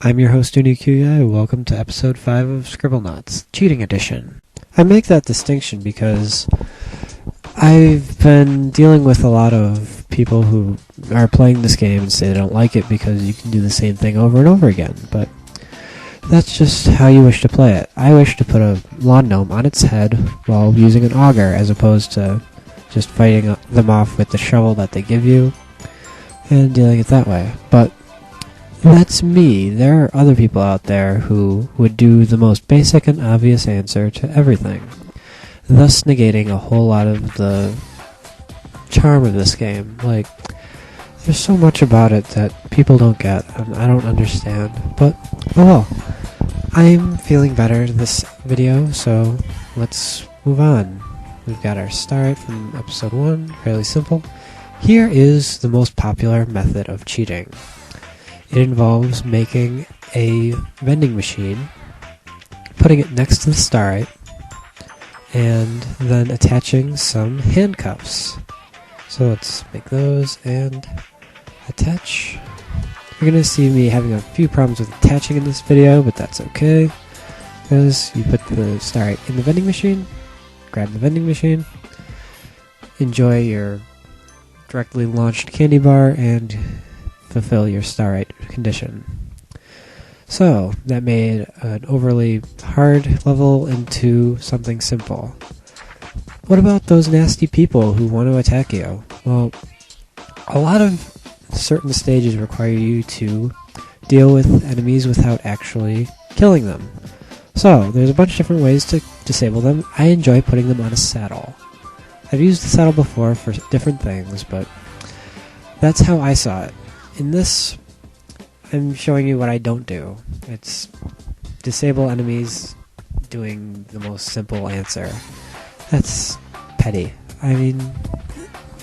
I'm your host, Unikuya. Welcome to episode 5 of Scribblenauts, Cheating Edition. I make that distinction because I've been dealing with a lot of people who are playing this game and say they don't like it because you can do the same thing over and over again, but that's just how you wish to play it. I wish to put a lawn gnome on its head while using an auger as opposed to just fighting them off with the shovel that they give you and dealing it that way. But that's me. There are other people out there who would do the most basic and obvious answer to everything, thus negating a whole lot of the charm of this game. Like, there's so much about it that people don't get, and I don't understand, but oh well. I'm feeling better this video, so let's move on. We've got our start from episode 1, fairly simple. Here is the most popular method of cheating. It involves making a vending machine, putting it next to the starlight, and then attaching some handcuffs. So let's make those and attach. You're going to see me having a few problems with attaching in this video, but that's okay, because you put the starlight in the vending machine, grab the vending machine, enjoy your directly launched candy bar, and fulfill your starlight condition. So, that made an overly hard level into something simple. What about those nasty people who want to attack you? Well, a lot of certain stages require you to deal with enemies without actually killing them. So, there's a bunch of different ways to disable them. I enjoy putting them on a saddle. I've used the saddle before for different things, but that's how I saw it. In this, I'm showing you what I don't do. It's disable enemies doing the most simple answer. That's petty. I mean,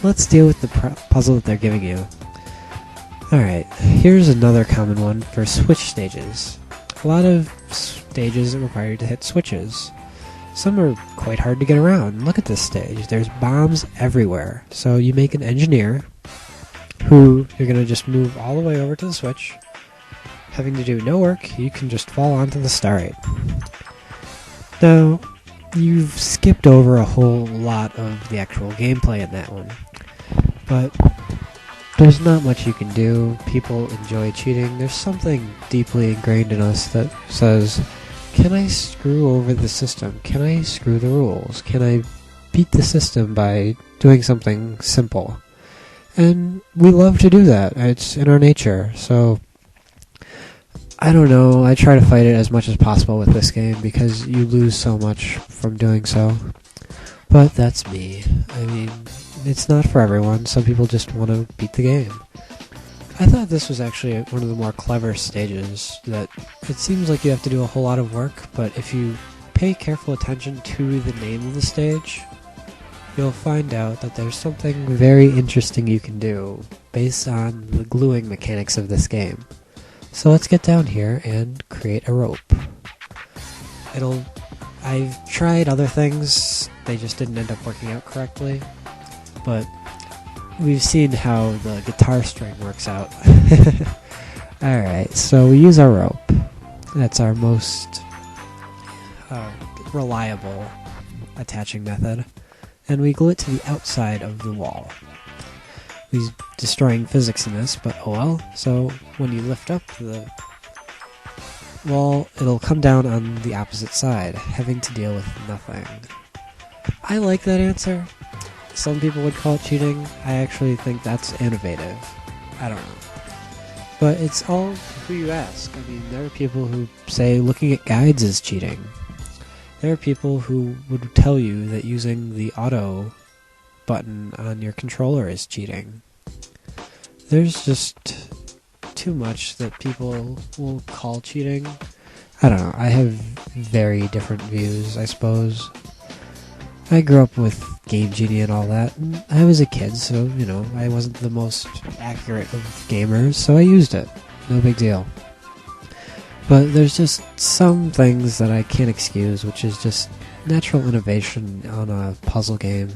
let's deal with the puzzle that they're giving you. Alright, here's another common one for switch stages. A lot of stages require you to hit switches. Some are quite hard to get around. Look at this stage. There's bombs everywhere. So you make an engineer who you're going to just move all the way over to the switch. Having to do no work, you can just fall onto the starlight. Now, you've skipped over a whole lot of the actual gameplay in that one. But there's not much you can do. People enjoy cheating. There's something deeply ingrained in us that says, can I screw over the system? Can I screw the rules? Can I beat the system by doing something simple? And we love to do that. It's in our nature. So, I don't know. I try to fight it as much as possible with this game because you lose so much from doing so. But that's me. I mean, it's not for everyone. Some people just want to beat the game. I thought this was actually one of the more clever stages, that it seems like you have to do a whole lot of work, but if you pay careful attention to the name of the stage, you'll find out that there's something very interesting you can do based on the gluing mechanics of this game. So let's get down here and create a rope. I've tried other things, they just didn't end up working out correctly, but we've seen how the guitar string works out. Alright, so we use our rope. That's our most reliable attaching method. And we glue it to the outside of the wall. We're destroying physics in this, but oh well. So when you lift up the wall, it'll come down on the opposite side, having to deal with nothing. I like that answer. Some people would call it cheating. I actually think that's innovative. I don't know. But it's all who you ask. I mean, there are people who say looking at guides is cheating. There are people who would tell you that using the auto button on your controller is cheating. There's just too much that people will call cheating. I don't know. I have very different views, I suppose. I grew up with Game Genie and all that, and I was a kid, so, you know, I wasn't the most accurate of gamers, so I used it. No big deal. But there's just some things that I can't excuse, which is just natural innovation on a puzzle game.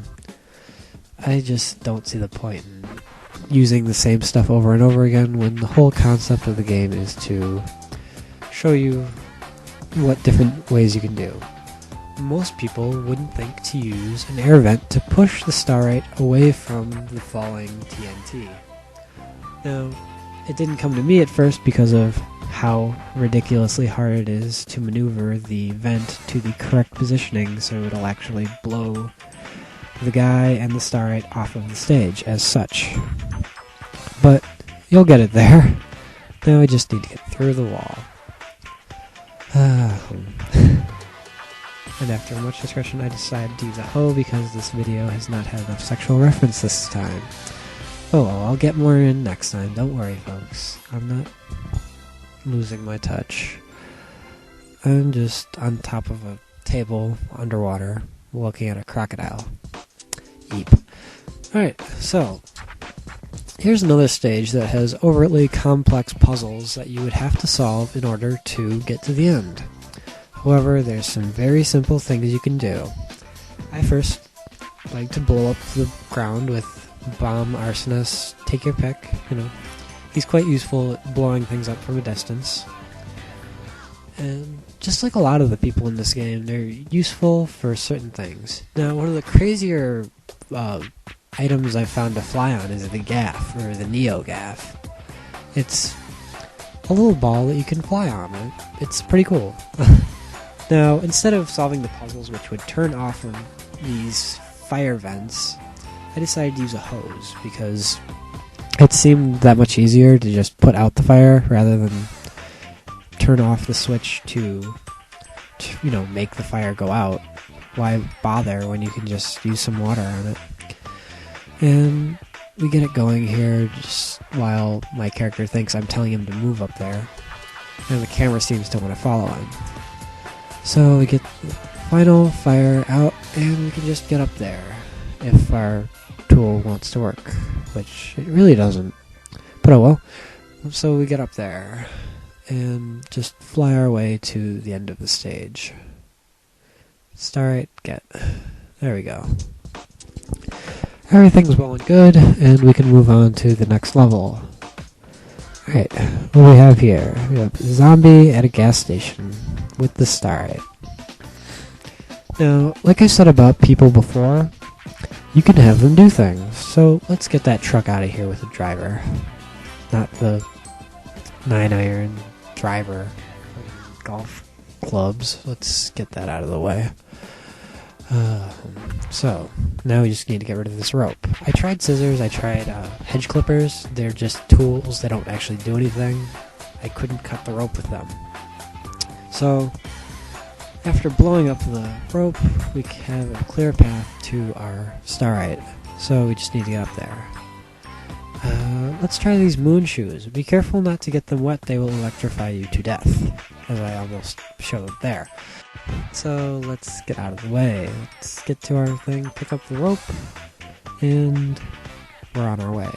I just don't see the point in using the same stuff over and over again when the whole concept of the game is to show you what different ways you can do. Most people wouldn't think to use an air vent to push the starite away from the falling TNT. Now, it didn't come to me at first because of how ridiculously hard it is to maneuver the vent to the correct positioning so it'll actually blow the guy and the starite off of the stage as such. But you'll get it there. Now I just need to get through the wall. And after much discussion, I decided to use a hoe because this video has not had enough sexual reference this time. Oh well, I'll get more in next time. Don't worry, folks. I'm not losing my touch. I'm just on top of a table underwater looking at a crocodile. Eep. Alright, so here's another stage that has overtly complex puzzles that you would have to solve in order to get to the end. However, there's some very simple things you can do. I first like to blow up the ground with bomb, arsonist, take your pick, He's quite useful at blowing things up from a distance. And just like a lot of the people in this game, they're useful for certain things. Now, one of the crazier items I've found to fly on is the gaff, or the Neo gaff. It's a little ball that you can fly on. It's pretty cool. Now, instead of solving the puzzles which would turn off of these fire vents, I decided to use a hose because it seemed that much easier to just put out the fire rather than turn off the switch to make the fire go out. Why bother when you can just use some water on it? And we get it going here just while my character thinks I'm telling him to move up there, and the camera seems to want to follow him. So we get the final fire out, and we can just get up there if our tool wants to work, which it really doesn't. But oh well. So we get up there and just fly our way to the end of the stage. Starite, get. There we go. Everything's well and good, and we can move on to the next level. Alright, what do we have here? We have a zombie at a gas station with the starite. Now, like I said about people before, you can have them do things. So let's get that truck out of here with a driver. Not the 9-iron driver golf clubs. Let's get that out of the way. So, now we just need to get rid of this rope. I tried scissors, I tried hedge clippers. They're just tools, they don't actually do anything. I couldn't cut the rope with them. So, after blowing up the rope, we have a clear path to our starite. So we just need to get up there. Let's try these moon shoes. Be careful not to get them wet, they will electrify you to death, as I almost showed there. So let's get out of the way. Let's get to our thing, pick up the rope, and we're on our way.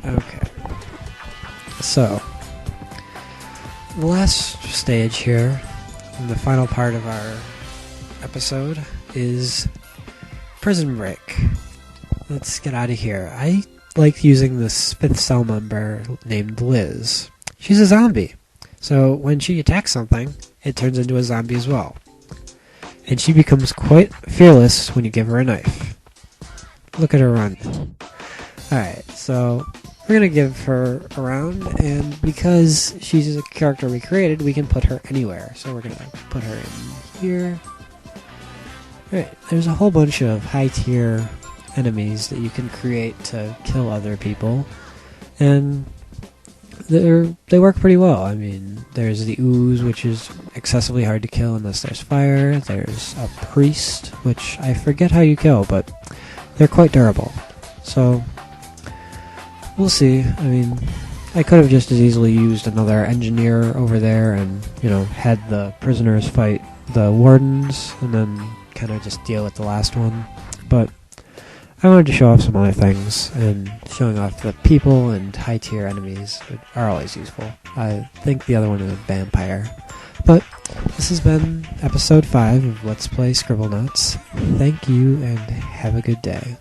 Okay. So, the last stage here, and the final part of our episode, is prison break. Let's get out of here. I like using this 5th cell member named Liz. She's a zombie. So when she attacks something, it turns into a zombie as well. And she becomes quite fearless when you give her a knife. Look at her run. Alright, so we're going to give her a round, and because she's a character we created, we can put her anywhere. So we're going to put her in here. Alright, there's a whole bunch of high-tier enemies that you can create to kill other people, and they work pretty well. I mean, there's the ooze, which is excessively hard to kill unless there's fire. There's a priest, which I forget how you kill, but they're quite durable. So, we'll see. I mean, I could have just as easily used another engineer over there and, had the prisoners fight the wardens and then kind of just deal with the last one. But I wanted to show off some other things, and showing off the people and high-tier enemies are always useful. I think the other one is a vampire. But this has been episode 5 of Let's Play Scribblenauts. Thank you, and have a good day.